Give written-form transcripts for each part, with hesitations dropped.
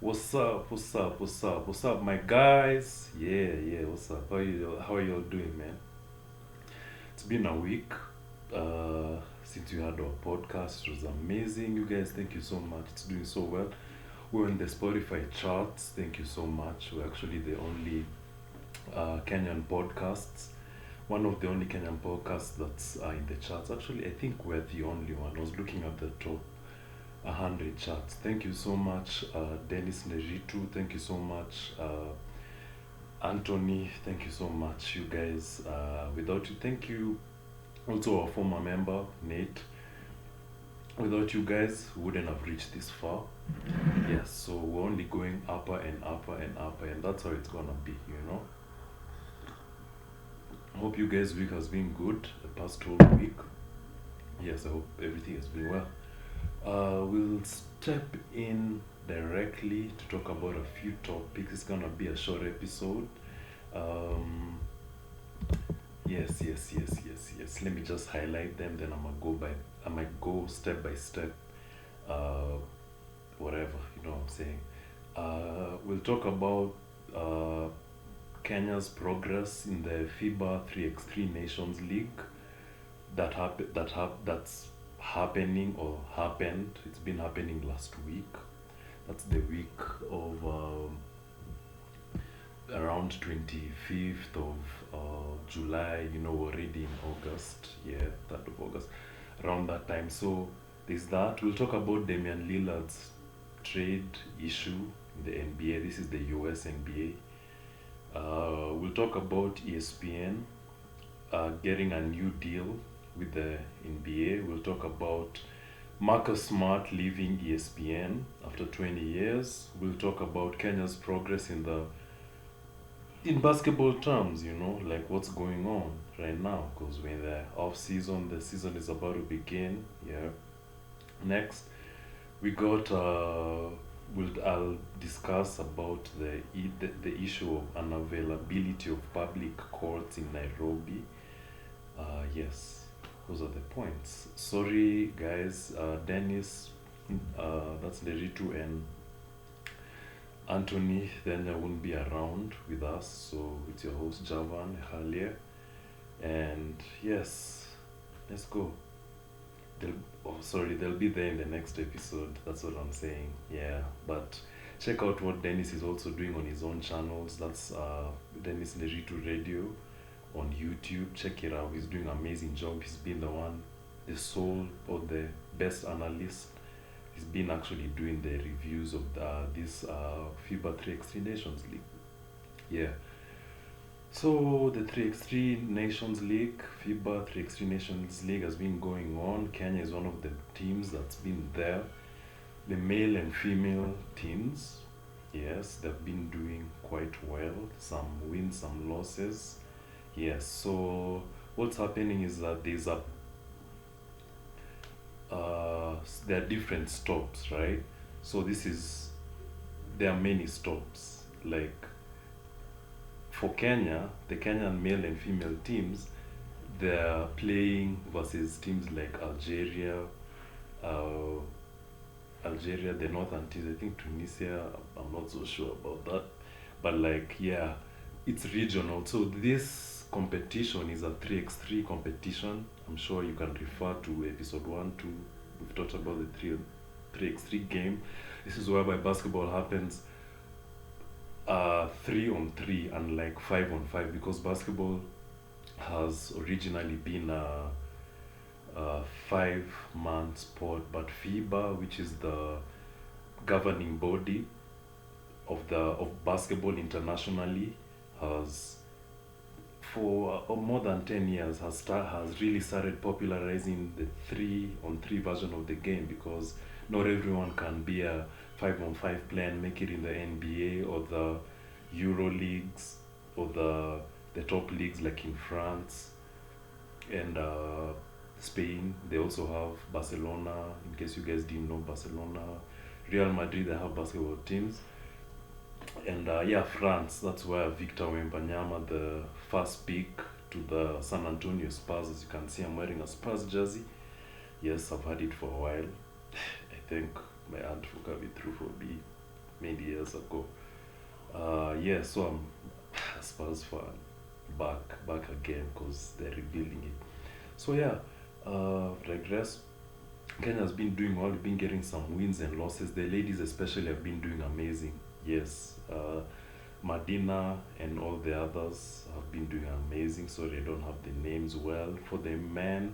What's up? What's up? What's up? What's up, my guys? Yeah. What's up? How are you all doing, man? It's been a week since we had our podcast. It was amazing. You guys, thank you so much. It's doing so well. We're in the Spotify charts. Thank you so much. We're actually the only Kenyan podcasts. One of the only Kenyan podcasts that's in the charts. Actually, I think we're the only one. I was looking at the top 100 charts. Thank you so much, Dennis Nejitu. Thank you so much, Anthony. Thank you so much, you guys. Without you, thank you also our former member, Nate. Without you guys, we wouldn't have reached this far. Yes, so we're only going upper and upper and upper, and that's how it's gonna be. Hope you guys' week has been good, the past whole week. Yes, I hope everything has been well. We'll step in directly to talk about a few topics. It's gonna be a short episode. Um, yes. Let me just highlight them. Then I might go step by step. Uh, Whatever what I'm saying. We'll talk about Kenya's progress in the FIBA 3x3 Nations League that's happening or happened. It's been happening last week. That's the week of around 25th of July. We're already in August. Yeah, 3rd of August. Around that time. So there's that. We'll talk about Damian Lillard's trade issue in the NBA. This is the US NBA. We'll talk about ESPN getting a new deal with the NBA. We'll talk about Marcus Smart leaving ESPN after 20 years. We'll talk about Kenya's progress in basketball terms, like what's going on right now, because we're in the off season. The season is about to begin. Yeah. Next, we got I'll discuss about the issue of unavailability of public courts in Nairobi. Yes, those are the points. Sorry, guys. Dennis, that's Leritu, and Anthony Thenya won't be around with us. So it's your host Javan Galleria, and yes, let's go. They'll be there in the next episode. That's what I'm saying. Yeah, but check out what Dennis is also doing on his own channels. That's Dennis Leritu Radio on YouTube. Check it out. He's doing an amazing job. He's been the sole or the best analyst. He's been actually doing the reviews of this FIBA 3x3 Nations League. Yeah. So the 3x3 Nations League, FIBA 3x3 Nations League has been going on. Kenya is one of the teams that's been there. The male and female teams, yes, they've been doing quite well. Some wins, some losses. Yes, so what's happening is that there are different stops, right? So there are many stops. Like for Kenya, the Kenyan male and female teams, they're playing versus teams like Algeria, the Northern teams, I think Tunisia, I'm not so sure about that. But yeah, it's regional. So this competition is a 3x3 competition. I'm sure you can refer to episode 1, 2. We've talked about the 3x3 game. This is whereby basketball happens 3-on-3 and 5-on-5, because basketball has originally been a 5-man sport, but FIBA, which is the governing body of basketball internationally, has for more than 10 years has really started popularizing the 3-on-3 version of the game, because not everyone can be a 5-on-5 player and make it in the NBA or the Euro leagues or the top leagues like in France and Spain. They also have Barcelona. In case you guys didn't know, Barcelona, Real Madrid, they have basketball teams. And France, that's where Victor Wembanyama, the first pick to the San Antonio Spurs. As you can see, I'm wearing a Spurs jersey. Yes, I've had it for a while. I think my aunt forgot it through for me many years ago. Yeah, so I'm a Spurs fan, back again because they're rebuilding it. So yeah, regress. Kenya's been doing well. We've been getting some wins and losses. The ladies especially have been doing amazing. Yes, Madina and all the others have been doing amazing. Sorry, I don't have the names well. For the men,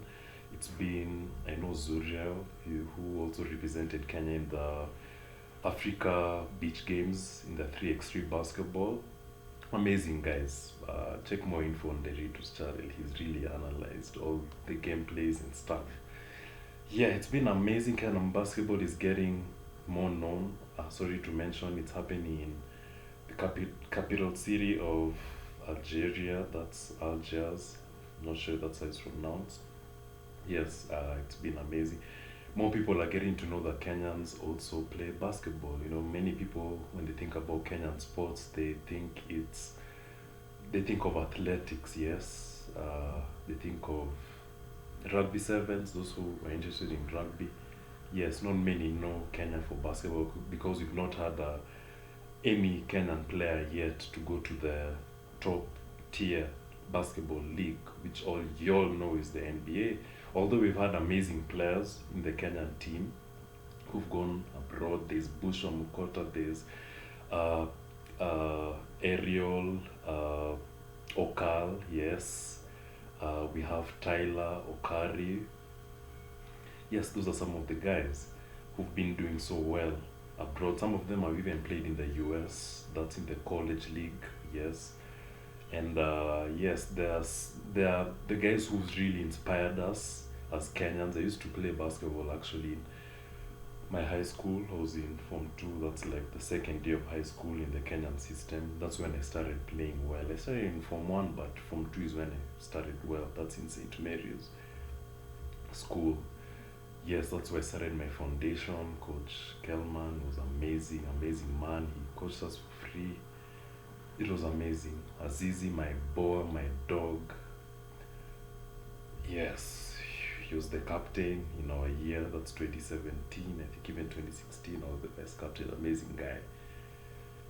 it's been, I know Zuriel, who also represented Kenya in the Africa Beach Games in the 3x3 basketball. Amazing guys. Check more info on the Ritus channel. He's really analyzed all the gameplays and stuff. Yeah, it's been amazing. Kind of basketball is getting more known. Sorry to mention, it's happening in the capital city of Algeria. That's Algiers. Not sure that's how it's pronounced. Yes, it's been amazing. More people are getting to know that Kenyans also play basketball. You know, many people when they think about Kenyan sports, they think of athletics. Yes, they think of rugby sevens. Those who are interested in rugby. Yes, not many know Kenya for basketball because we've not had any Kenyan player yet to go to the top tier basketball league, which all you all know is the NBA. Although we've had amazing players in the Kenyan team who've gone abroad. There's Busho Mukota, there's Ariel, Okal, yes. We have Tyler, Okari. Yes, those are some of the guys who've been doing so well abroad. Some of them have even played in the US. That's in the college league, yes. And yes, there are the guys who've really inspired us as Kenyans. I used to play basketball actually in my high school. I was in Form 2, that's like the second year of high school in the Kenyan system. That's when I started playing well. I started in Form 1, but Form 2 is when I started well. That's in St. Mary's School. Yes, that's where I started my foundation. Coach Kelman was amazing man. He coached us for free. It was amazing. Azizi, my boy, my dog. Yes, he was the captain in our year. That's 2017. I think even 2016 I was the best captain. Amazing guy.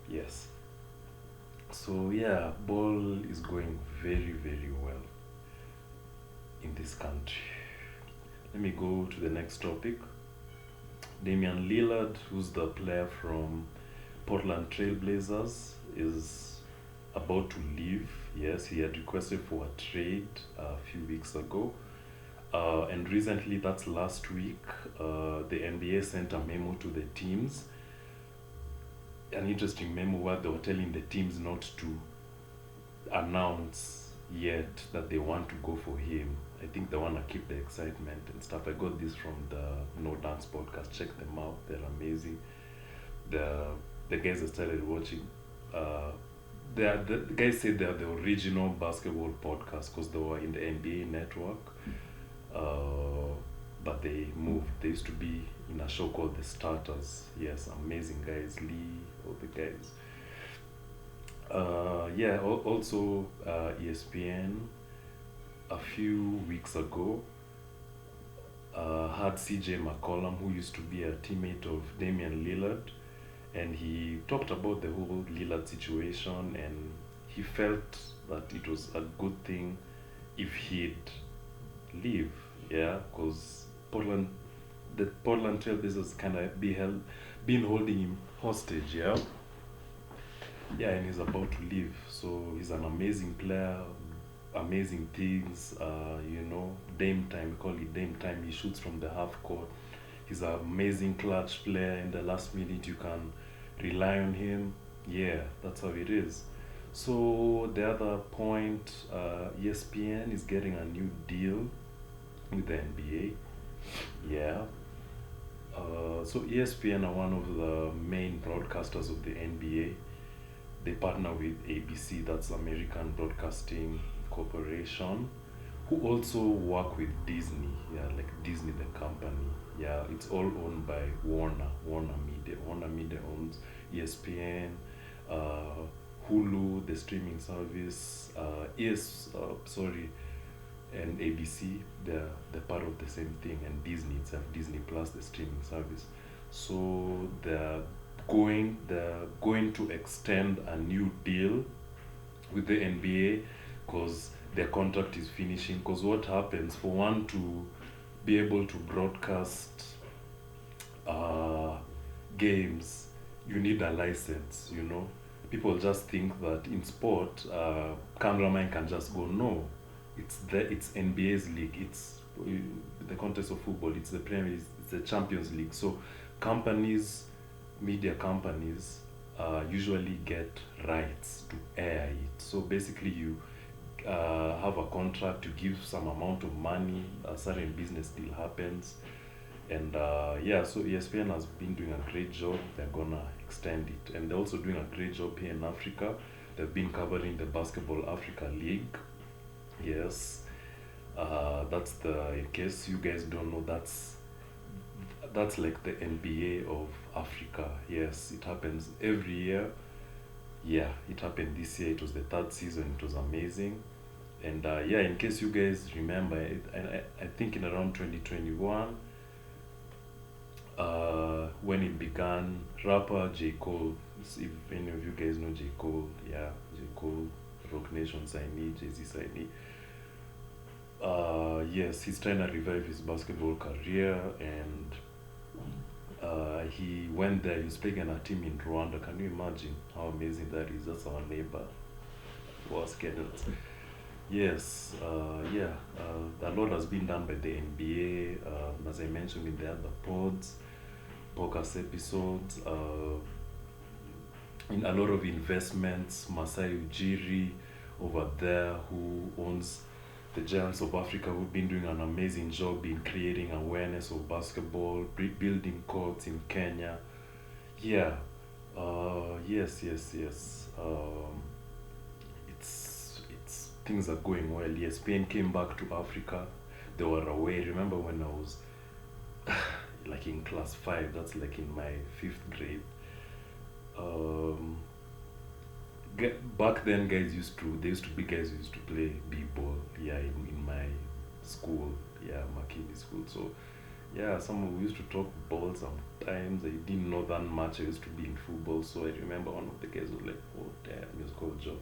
Yes. So yeah, ball is going very, very well in this country. Let me go to the next topic. Damian Lillard, who's the player from Portland Trail Blazers, is about to leave. Yes, he had requested for a trade a few weeks ago. And recently, that's last week, the NBA sent a memo to the teams. An interesting memo where they were telling the teams not to announce yet that they want to go for him. I think they want to keep the excitement and stuff. I got this from the No Dance podcast. Check them out. They're amazing. The guys I started watching, the guys say they're the original basketball podcast because they were in the NBA network. But they moved. They used to be in a show called The Starters. Yes, amazing guys. Lee, all the guys. Yeah, also ESPN a few weeks ago had CJ McCollum, who used to be a teammate of Damian Lillard, and he talked about the whole Lillard situation, and he felt that it was a good thing if he'd leave, yeah, because the Portland Trail Blazers kind of been holding him hostage, yeah. Yeah, and he's about to leave. So he's an amazing player, amazing things. Dame time. We call it Dame time. He shoots from the half court. He's an amazing clutch player. In the last minute, you can rely on him. Yeah, that's how it is. So the other point, ESPN is getting a new deal with the NBA. Yeah. So ESPN are one of the main broadcasters of the NBA. They partner with ABC, that's American Broadcasting Corporation, who also work with Disney, yeah, like Disney the company. Yeah, it's all owned by Warner Media. Warner Media owns ESPN, Hulu, the streaming service, and ABC. They're part of the same thing, and Disney itself, Disney Plus, the streaming service. So they're they're going to extend a new deal with the NBA because their contract is finishing. Because what happens, for one to be able to broadcast games, you need a license, you know. People just think that in sport, cameraman can just go. No, it's NBA's league. It's the contest of football. It's the Premier. It's the Champions League. So companies, media companies, usually get rights to air it. So basically, you have a contract to give some amount of money. A certain business deal happens, and so ESPN has been doing a great job. They're gonna extend it, and they're also doing a great job here in Africa. They've been covering the Basketball Africa League. Yes, that's in case you guys don't know, that's like the NBA of Africa. Yes, it happens every year. Yeah, it happened this year. It was the third season. It was amazing. And in case you guys remember, I think in around 2021, when it began, rapper J. Cole, if any of you guys know J. Cole, yeah, J. Cole, Rock Nation signee, Jay-Z signee. Yes, he's trying to revive his basketball career, and he went there. He was playing on a team in Rwanda. Can you imagine how amazing that is? That's our neighbor. Was Kenneth. Yes, a lot has been done by the NBA, as I mentioned in the other podcast episodes, in a lot of investments. Masai Ujiri over there, who owns the Giants of Africa, who've been doing an amazing job in creating awareness of basketball, building courts in Kenya. Yeah, yes. It's things are going well. ESPN came back to Africa. They were away. Remember when I was like in class 5? That's like in my 5th grade. Back then, there used to be guys who used to play b-ball. Yeah, in my school. Yeah, Makindi school. So yeah, we used to talk ball sometimes. I didn't know that much. I used to be in football, so I remember one of the guys was like, "Oh damn, he was called John.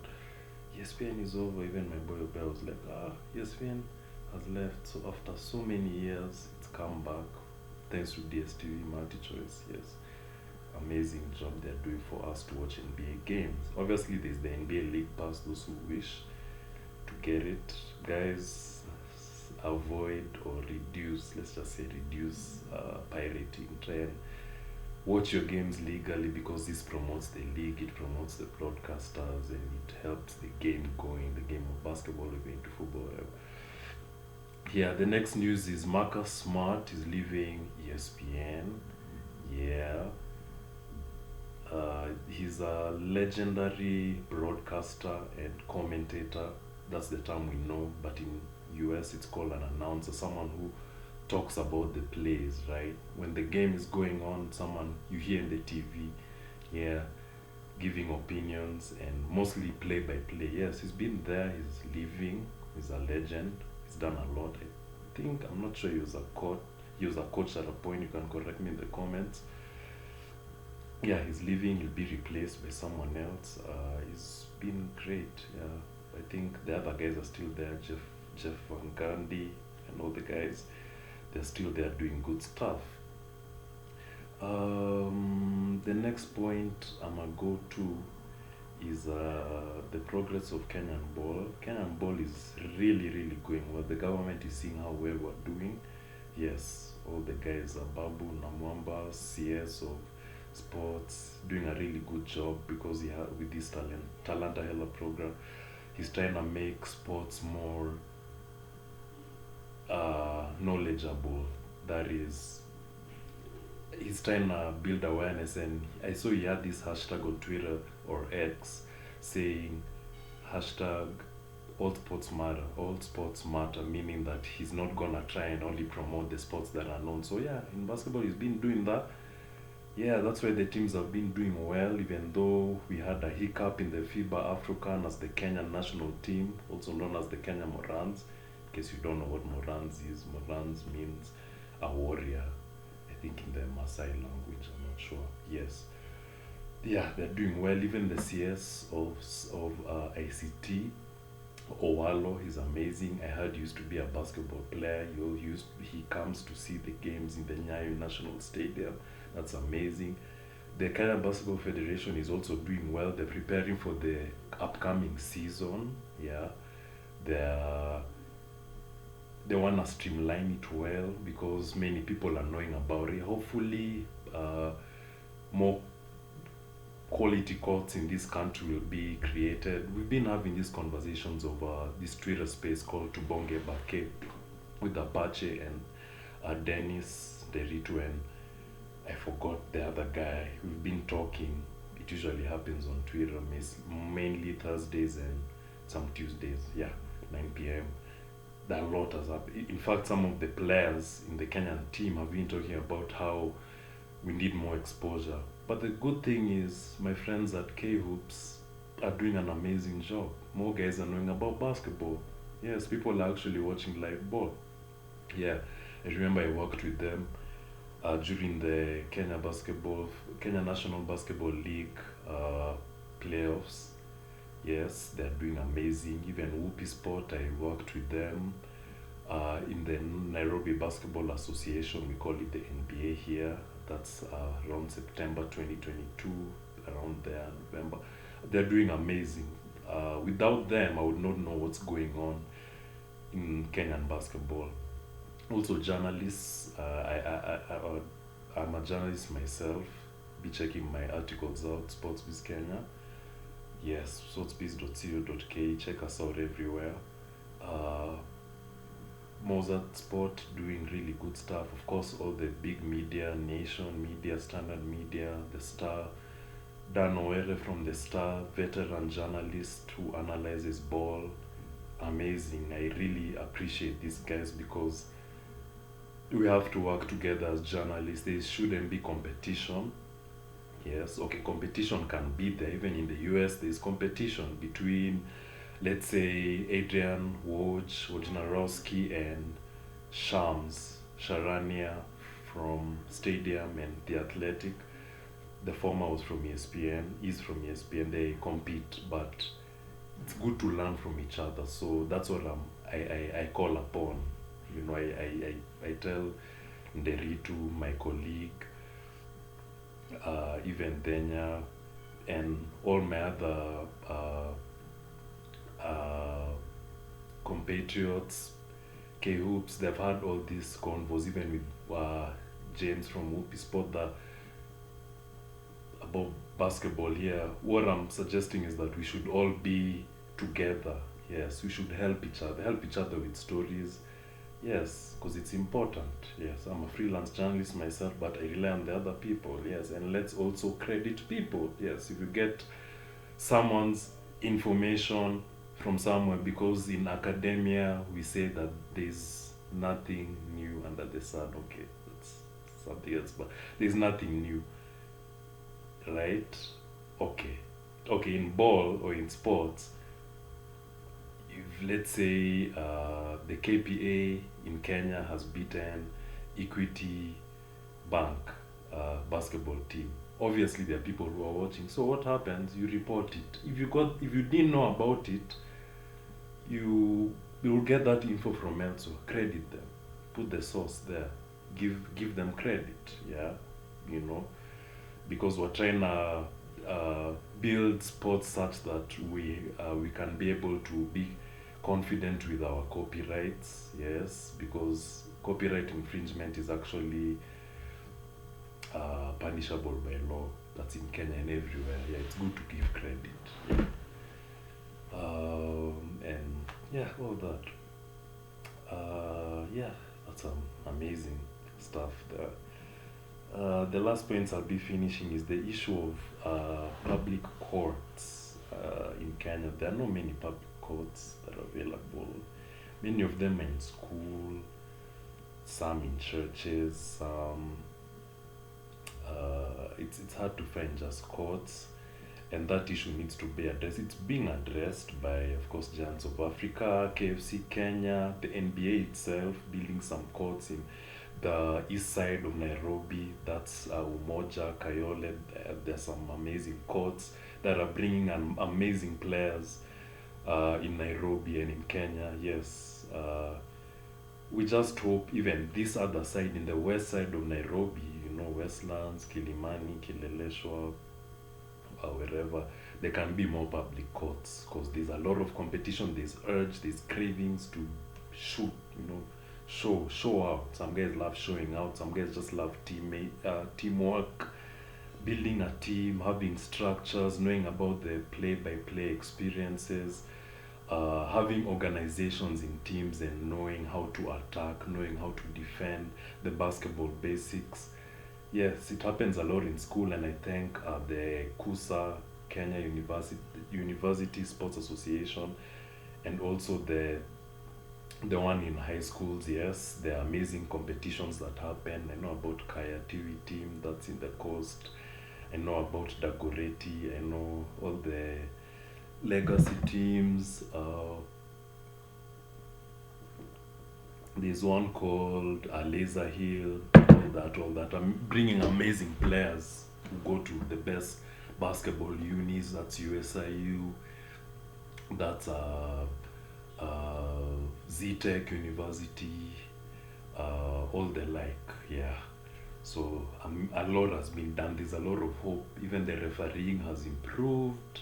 ESPN is over." Even my boy Obey was like, ESPN has left. So after so many years, it's come back thanks to DSTV multi-choice. Yes, amazing job they're doing for us to watch NBA games. Obviously, there's the NBA League Pass. Those who wish to get it, guys, avoid or reduce. Let's just say reduce pirating. Try and watch your games legally, because this promotes the league, it promotes the broadcasters, and it helps the game going, the game of basketball, or going to football, whatever. Yeah, the next news is Marcus Smart is leaving ESPN. Yeah. He's a legendary broadcaster and commentator. That's the term we know, but in US it's called an announcer, someone who talks about the plays, right? When the game is going on, someone you hear in the TV, yeah, giving opinions, and mostly play by play. Yes, he's been there, he's leaving, he's a legend, he's done a lot. I'm not sure he was a coach at a point. You can correct me in the comments. Yeah, he's leaving, he'll be replaced by someone else. He's been great. Yeah, I think the other guys are still there, Jeff Van Gundy and all the guys. They're still there doing good stuff. The next point I'm gonna go to is the progress of Kenyan ball. Kenyan ball is really going well. The government is seeing how well we're doing. Yes, all the guys, Babu Namwamba, CS of sports, doing a really good job, because with this Talanta Hela program, he's trying to make sports more knowledgeable. That is, he's trying to build awareness, and I saw he had this hashtag on Twitter or X saying hashtag all sports matter, meaning that he's not gonna try and only promote the sports that are known. So yeah, in basketball he's been doing that. Yeah, that's why the teams have been doing well, even though we had a hiccup in the FIBA African as the Kenyan national team, also known as the Kenya Morans. In case you don't know what Morans is, Morans means a warrior, I think in the Maasai language, I'm not sure. Yes. Yeah, they're doing well. Even the CS of ICT, Owalo, he's amazing. I heard he used to be a basketball player. He comes to see the games in the Nyayo National Stadium. That's amazing. The Kenya Basketball Federation is also doing well. They're preparing for the upcoming season. Yeah, they're they want to streamline it well because many people are knowing about it. Hopefully, more quality courts in this country will be created. We've been having these conversations over this Twitter space called Tubonge Bake with Apache and Dennis Deritu and I forgot the other guy. We've been talking. It usually happens on Twitter, mainly Thursdays and some Tuesdays. Yeah, 9 p.m. That a lot has happened. In fact, some of the players in the Kenyan team have been talking about how we need more exposure. But the good thing is, my friends at K-Hoops are doing an amazing job. More guys are knowing about basketball. Yes, people are actually watching live ball. Yeah, I remember I worked with them during the Kenya National Basketball League playoffs. Yes, they're doing amazing. Even Whoopi Sport, I worked with them. In the Nairobi Basketball Association, we call it the NBA here. That's around September 2022, around there, November. They're doing amazing. Without them, I would not know what's going on in Kenyan basketball. Also, journalists. I'm a journalist myself. Be checking my articles out, SportsBiz Kenya. Yes, sportsbiz.co.ke. Check us out everywhere. Mozart Sport doing really good stuff. Of course, all the big media, Nation Media, Standard Media, The Star. Dan Owere from The Star, veteran journalist who analyzes ball. Amazing. I really appreciate these guys because we have to work together as journalists. There shouldn't be competition. Yes, okay, competition can be there. Even in the US, there's competition between, let's say, Adrian Wojnarowski and Sharania from Stadium and The Athletic. The former was from ESPN, is from ESPN. They compete, but it's good to learn from each other. So that's what I call upon. You know, I tell Nderitu, my colleague, even Thenya, and all my other compatriots, K-Hoops, they've had all these convos, even with James from Whoopi Sport, about basketball here. What I'm suggesting is that we should all be together. Yes, we should help each other with stories. Yes, because it's important. Yes, I'm a freelance journalist myself, but I rely on the other people. Yes, and let's also credit people. Yes, if you get someone's information from somewhere, because in academia we say that there's nothing new under the sun. Okay, that's something else, but there's nothing new, right? Okay, in ball or in sports, if let's say the KPA in Kenya has beaten Equity Bank basketball team, obviously there are people who are watching. So what happens? You report it. If you didn't know about it, you will get that info from elsewhere. Credit them, put the source there, give them credit. Yeah, you know, because we're trying to build sports such that we can be able to be confident with our copyrights. Yes, because copyright infringement is actually punishable by law. That's in Kenya and everywhere. Yeah, it's good to give credit. Yeah. And yeah, all that. Yeah, that's amazing stuff there. The last points I'll be finishing is the issue of public courts in Kenya. There are not many public courts that are available. Many of them are in school, some in churches, some it's hard to find just courts, and that issue needs to be addressed. It's being addressed by, of course, Giants of Africa, KFC Kenya, the NBA itself, building some courts in the east side of Nairobi, that's Umoja, Kayole. There's some amazing courts that are bringing amazing players in Nairobi and in Kenya. Yes, we just hope even this other side, in the west side of Nairobi, Westlands, Kilimani, Kileleshwa, wherever, there can be more public courts, because there's a lot of competition, there's urge, there's cravings to shoot, show out. Some guys love showing out, some guys just love teamwork, building a team, having structures, knowing about the play-by-play experiences, having organizations in teams and knowing how to attack, knowing how to defend, the basketball basics. Yes, it happens a lot in school, and I think the KUSA, Kenya University Sports Association, and also the one in high schools. Yes, there are amazing competitions that happen. I know about Kaya TV team that's in the coast. I know about Dagoretti. I know all the legacy teams. There's one called Laser Hill. All that. I'm bringing amazing players who go to the best basketball unis. That's USIU. That's Z-Tech University. All the like. Yeah. So a lot has been done. There's a lot of hope. Even the refereeing has improved.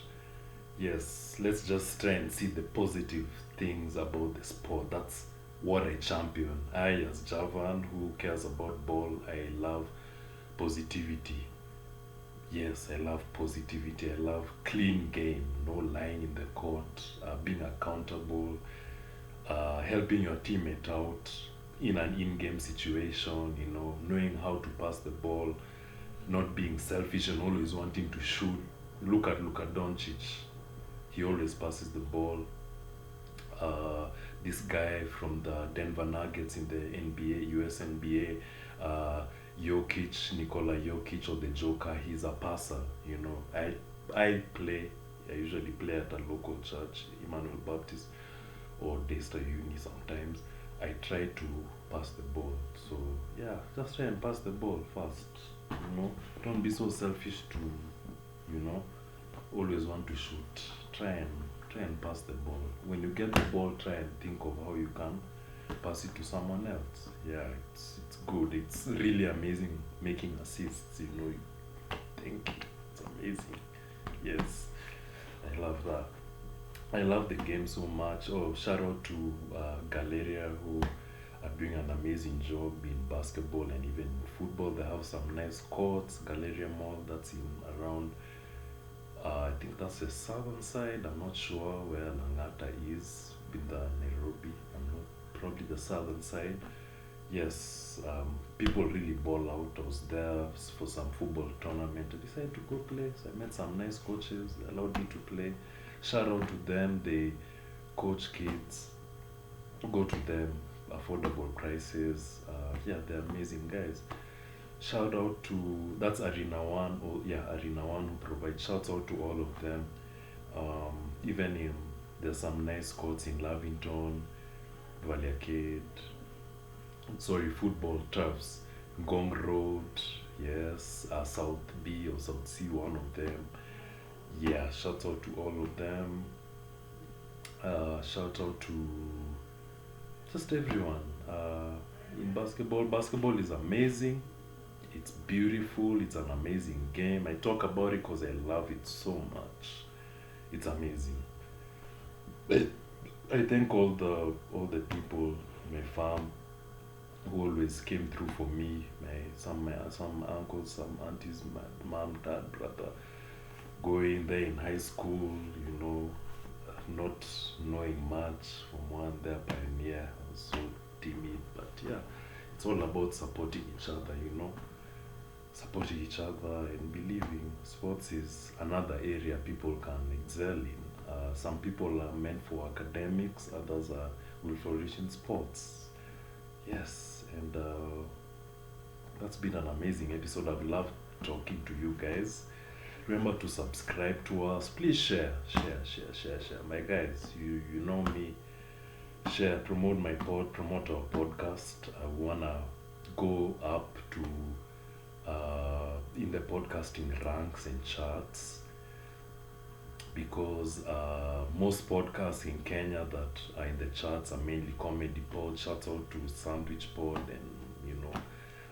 Yes, let's just try and see the positive things about the sport. That's what I champion. I, as Javan, who cares about ball, I love positivity. Yes, I love positivity. I love clean game, no lying in the court, being accountable, helping your teammate out in an in-game situation, knowing how to pass the ball, not being selfish and always wanting to shoot. Look at Doncic. He always passes the ball. This guy from the Denver Nuggets in the NBA, US NBA, Nikola Jokic, or the Joker, he's a passer. I usually play at a local church, Emmanuel Baptist or Daystar Uni sometimes. I try to pass the ball. So yeah, just try and pass the ball fast. Don't be so selfish to, always want to shoot. Try and pass the ball. When you get the ball, try and think of how you can pass it to someone else. Yeah, it's good. It's really amazing making assists. Thank you. It's amazing. Yes, I love that. I love the game so much. Oh, shout out to Galleria, who are doing an amazing job in basketball and even in football. They have some nice courts. Galleria Mall, that's in around, I think that's the southern side. I'm not sure where Langata is with the Nairobi. Probably the southern side. Yes, people really ball out. I was there for some football tournament. I decided to go play. So I met some nice coaches. They allowed me to play. Shout out to them. They coach kids. Go to them. Affordable prices. Yeah, they're amazing guys. Shout out to, that's Arena One. Arena One, who provides. Shouts out to all of them. Even there's some nice courts in Lavington, Valley Arcade. Football turfs. Gong Road. Yes. South B or South C, one of them. Yeah, shout out to all of them. Shout out to just everyone. In basketball is amazing. It's beautiful. It's an amazing game. I talk about it because I love it so much. It's amazing. I thank all the people, my fam, who always came through for me. Some uncles, some aunties, my mom, dad, brother, going there in high school, not knowing much from one there pioneer. I was so timid, but yeah, it's all about supporting each other, supporting each other and believing. Sports is another area people can excel in. Some people are meant for academics, others will flourish in sports. Yes, and that's been an amazing episode. I've loved talking to you guys. Remember to subscribe to us. Please share. My guys, you know me. Share, promote our podcast. I wanna go up to in the podcasting ranks and charts, because most podcasts in Kenya that are in the charts are mainly comedy pods. Shout out to Sandwich Pod and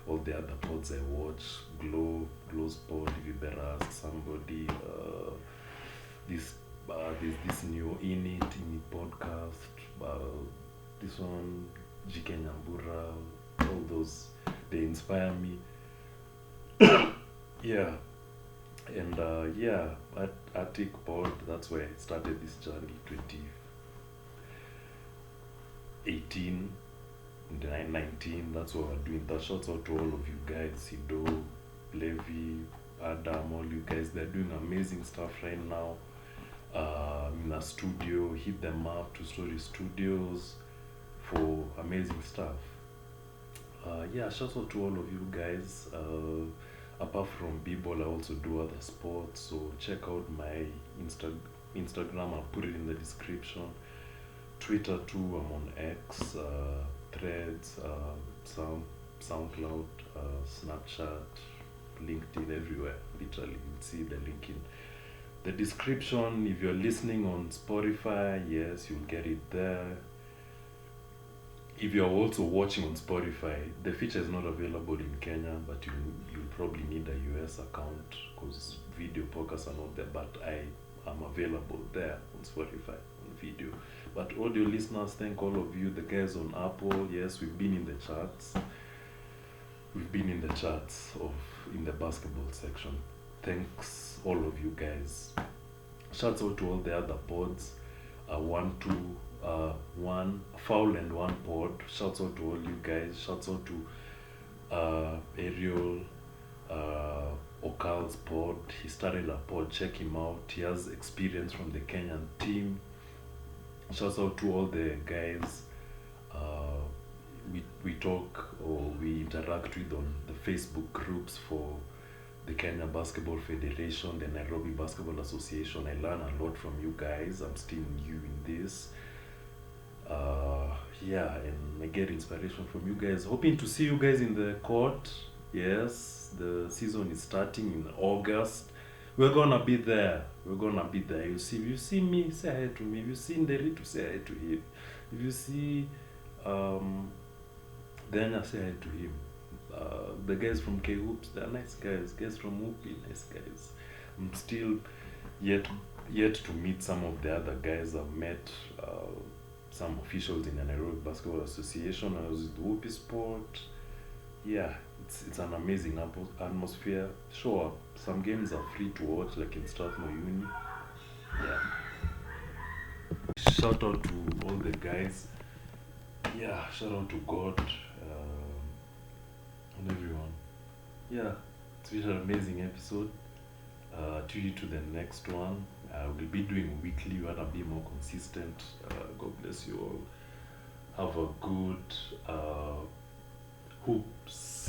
all the other pods I watch. Glow's Pod, if you better ask somebody. There's this new In It podcast. This one, GK Nyambura, all those, they inspire me. Yeah. And at Attic Pod, that's where I started this journey, 2018, 2019. That's what we're doing. That shouts out to all of you guys, Sido, Levi, Adam, all you guys. They're doing amazing stuff right now. In a studio, hit them up, 2 Story Studios, for amazing stuff. Shout out to all of you guys. Apart from b-ball, I also do other sports, so check out my Instagram. I'll put it in the description. Twitter too, I'm on X, Threads, SoundCloud, Snapchat, LinkedIn, everywhere. Literally, you'll see the link in the description. If you're listening on Spotify, yes, you'll get it there. If you're also watching on Spotify, the feature is not available in Kenya, but you'll probably need a US account, because video podcasts are not there, but I am available there on Spotify on video. But audio listeners, thank all of you. The guys on Apple, yes, we've been in the charts. We've been in the charts in the basketball section. Thanks all of you guys. Shouts out to all the other pods. One foul and one pod. Shouts out to all you guys. Shouts out to Ariel, Okal's pod. He started a pod. Check him out. He has experience from the Kenyan team. Shouts out to all the guys we talk or we interact with on the Facebook groups for the Kenya Basketball Federation, the Nairobi Basketball Association. I learn a lot from you guys. I'm still new in this. And I get inspiration from you guys. Hoping to see you guys in the court. Yes, the season is starting in August. We're gonna be there. You see, if you see me, say hi to me. If you see Nderi, say hi to him. If you see Thenya, say hi to him. The guys from K-Hoops, they're nice guys. Guys from Whoopi, nice guys. I'm still yet to meet some of the other guys. I've met some officials in the Nairobi Basketball Association. I was with Whoopi Sport. Yeah, it's an amazing atmosphere. Sure, some games are free to watch, like in Strathmore Uni. Yeah. Shout out to all the guys. Yeah, shout out to God and everyone. Yeah, it's been an amazing episode. Tune in to the next one. We'll be doing weekly. We want to be more consistent. God bless you all. Have a good hoops